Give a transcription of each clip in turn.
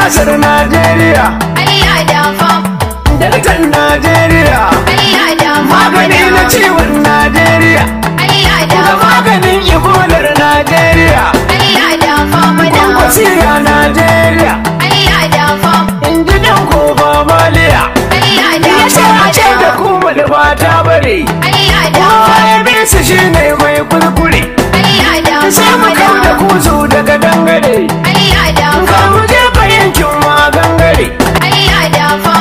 siyasar Najeriya, Allah dafa, daraktan Najeriya, Allah dafa magani mana, na ciwon Najeriya, Allah da dafa, maganin ibolar Najeriya, Allah dafa mana, kwankwasiya Najeriya, Allah dafa, in ji dan kofa maliya. Allah Ya ce dafa a ce da mana, kuma da fata bare, Allah dafa, ya bisa shi ne mai kurkure, Allah dafa sai mu kau da mana, kuzu daga dangare, Allah dafa, ka mu jefa yankin ma gangare, Allah dafa,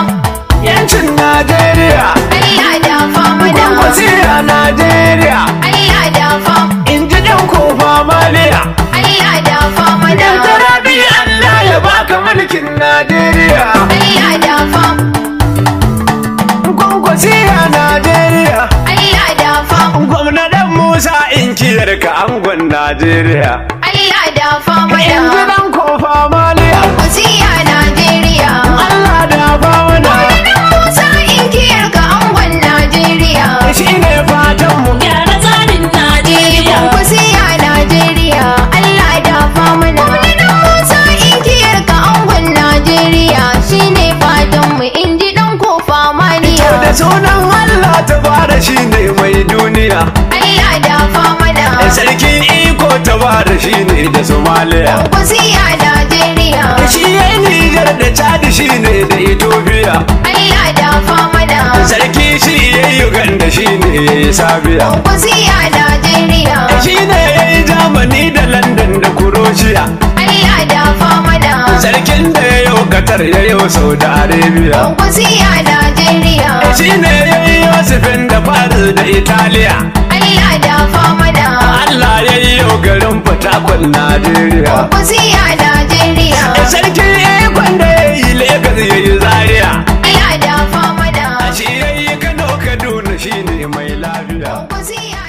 yancin Najeriya, Allah dafa mana, kwankwasiya Najeriya, Allah dafa, in ji dan kofa maliya. Allah dafa mana, Dan tarabi Allah ya baka mulkin Najeriya, Allah dafa, kwankwasiya Najeriya, Allah dafa, gwamna dan Musa inkiyar ka angon Najeriya, Allah dafa in ji mana, dan kofa maliya. wasiya Najeriya, Allah da ba mana, Gwamnan Musa inkiyar ka angon Najeriya, shi ne fatan mu. Gyara tsarin Najeriya. wasiya Najeriya, Allah dafa mana. Gwamnan Musa inkiyar ka angon Najeriya, shine fatan mu inji dan kofa Da maniya. sunan Allah ta bada shi ne mai duniya, Allah dafa mana, sarkin iko ta bada shi ne da Somaliya. wasiya Najeriya, Shi ya yi Nijar da Chad shi ne da Ethiopia, Allah dafa mana, sarki shi ya yi Uganda shi ne ya yi Sabiya. wasiya Najeriya, Shi ne ya yi Germany da London da Croatia, Allah dafa mana, sarkin da ya yi Qatar ya yi Saudi Arabia. wasiya Najeriya, Shi ne ya yi Yosifin da Paris da Italiya, Allah dafa mana, Allah ya yi yau garin Fatakwal Najeriya. wasiya Najeriya, Sarkin ikon da ya yi Legas ya yi Zaria, Allah dafa mana, shi ya yi Kano Kaduna shi ne mai lafiya. wasiya